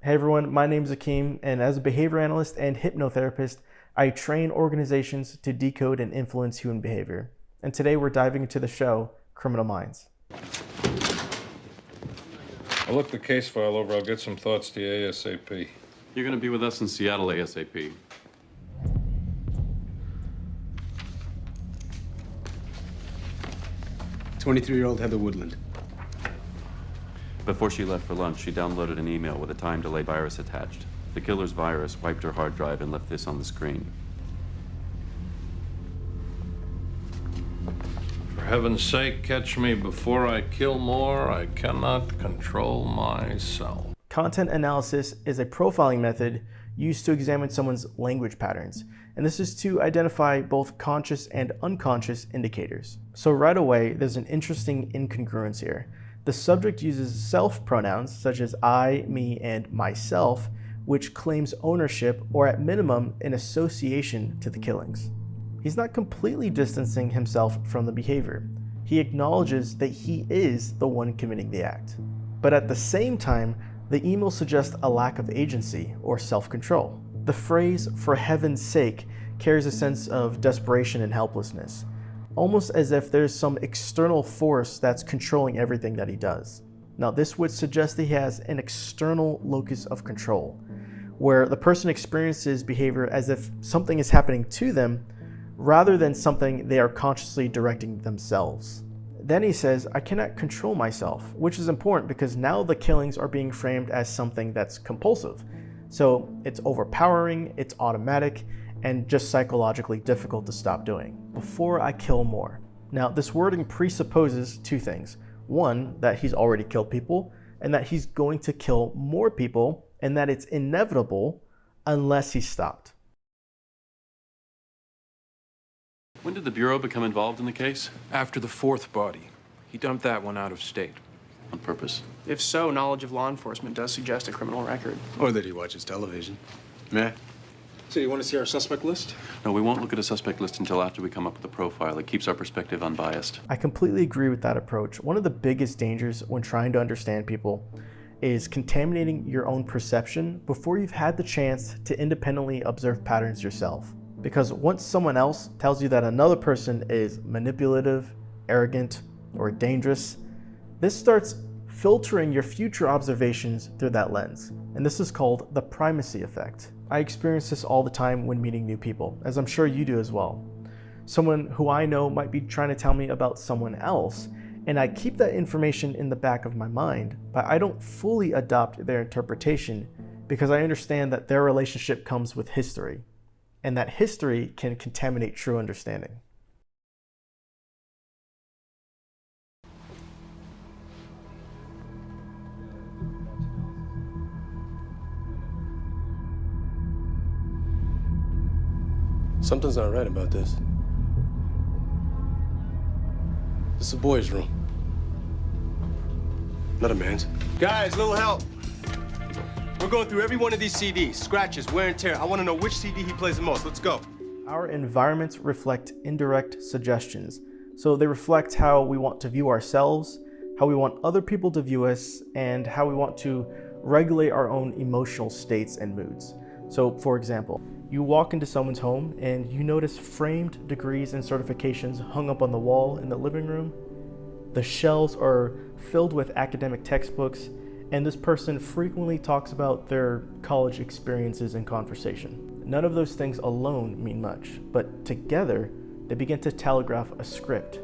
Hey everyone, my name is Akeem, and as a behavior analyst and hypnotherapist, I train organizations to decode and influence human behavior. And today we're diving into the show, Criminal Minds. I'll look the case file over. I'll get some thoughts to you ASAP. You're going to be with us in Seattle ASAP. "23-year-old Heather Woodland." Before she left for lunch, she downloaded an email with a time delay virus attached. The killer's virus wiped her hard drive and left this on the screen. For heaven's sake, catch me before I kill more. I cannot control myself. Content analysis is a profiling method used to examine someone's language patterns, and this is to identify both conscious and unconscious indicators. So right away, there's an interesting incongruence here. The subject uses self pronouns such as I, me, and myself, which claims ownership or at minimum an association to the killings. He's not completely distancing himself from the behavior. He acknowledges that he is the one committing the act. But at the same time, the email suggests a lack of agency or self-control. The phrase, "for heaven's sake," carries a sense of desperation and helplessness, almost as if there's some external force that's controlling everything that he does. Now, this would suggest that he has an external locus of control, where the person experiences behavior as if something is happening to them rather than something they are consciously directing themselves. Then he says, "I cannot control myself," which is important because now the killings are being framed as something that's compulsive. So it's overpowering, it's automatic, and just psychologically difficult to stop doing. "Before I kill more." Now, this wording presupposes two things. One, that he's already killed people, and that he's going to kill more people, and that it's inevitable unless he's stopped. When did the Bureau become involved in the case? After the fourth body. He dumped that one out of state. On purpose. If so, knowledge of law enforcement does suggest a criminal record. Or that he watches television. Meh. So you want to see our suspect list? No, we won't look at a suspect list until after we come up with a profile. It keeps our perspective unbiased. I completely agree with that approach. One of the biggest dangers when trying to understand people is contaminating your own perception before you've had the chance to independently observe patterns yourself. Because once someone else tells you that another person is manipulative, arrogant, or dangerous, this starts filtering your future observations through that lens. And this is called the primacy effect. I experience this all the time when meeting new people, as I'm sure you do as well. Someone who I know might be trying to tell me about someone else, and I keep that information in the back of my mind, but I don't fully adopt their interpretation because I understand that their relationship comes with history, and that history can contaminate true understanding. Something's not right about this. This is a boy's room. Not a man's. Guys, little help. We're going through every one of these CDs. Scratches, wear and tear. I want to know which CD he plays the most. Let's go. Our environments reflect indirect suggestions. So they reflect how we want to view ourselves, how we want other people to view us, and how we want to regulate our own emotional states and moods. So for example, you walk into someone's home and you notice framed degrees and certifications hung up on the wall in the living room. The shelves are filled with academic textbooks, and this person frequently talks about their college experiences in conversation. None of those things alone mean much, but together they begin to telegraph a script,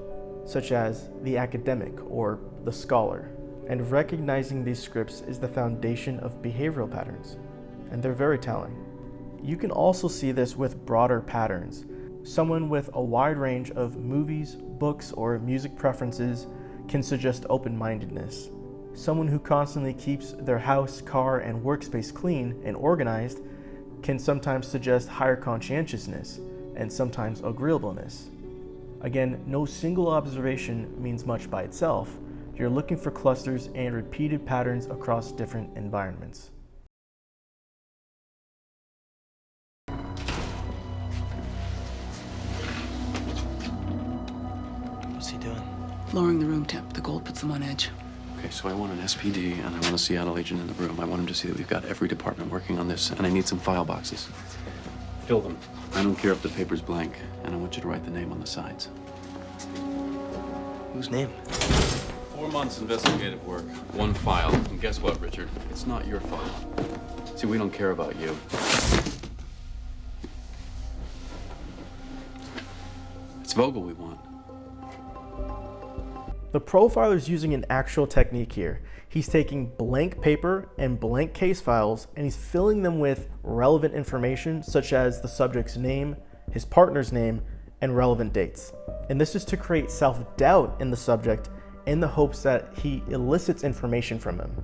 such as the academic or the scholar. And recognizing these scripts is the foundation of behavioral patterns, and they're very telling. You can also see this with broader patterns. Someone with a wide range of movies, books, or music preferences can suggest open-mindedness. Someone who constantly keeps their house, car, and workspace clean and organized can sometimes suggest higher conscientiousness and sometimes agreeableness. Again, no single observation means much by itself. You're looking for clusters and repeated patterns across different environments. Lowering the room temp. The cold puts them on edge. Okay, so I want an SPD and I want a Seattle agent in the room. I want him to see that we've got every department working on this, and I need some file boxes. Fill them. I don't care if the paper's blank, and I want you to write the name on the sides. Whose name? 4 months investigative work, 1 file. And guess what, Richard? It's not your file. See, we don't care about you. It's Vogel we want. The profiler's using an actual technique here. He's taking blank paper and blank case files and he's filling them with relevant information such as the subject's name, his partner's name, and relevant dates. And this is to create self-doubt in the subject in the hopes that he elicits information from him.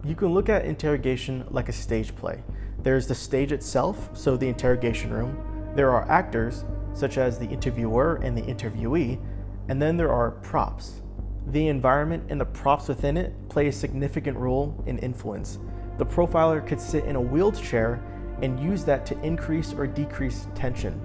You can look at interrogation like a stage play. There's the stage itself, so the interrogation room. There are actors, such as the interviewer and the interviewee, and then there are props. The environment and the props within it play a significant role in influence. The profiler could sit in a wheeled chair and use that to increase or decrease tension.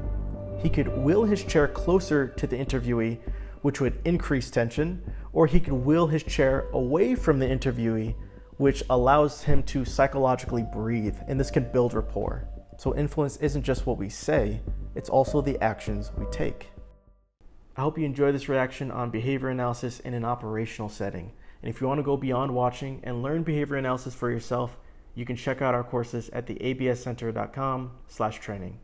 He could wheel his chair closer to the interviewee, which would increase tension, or he could wheel his chair away from the interviewee, which allows him to psychologically breathe, and this can build rapport. So influence isn't just what we say, it's also the actions we take. I hope you enjoyed this reaction on behavior analysis in an operational setting. And if you want to go beyond watching and learn behavior analysis for yourself, you can check out our courses at theabscenter.com/training.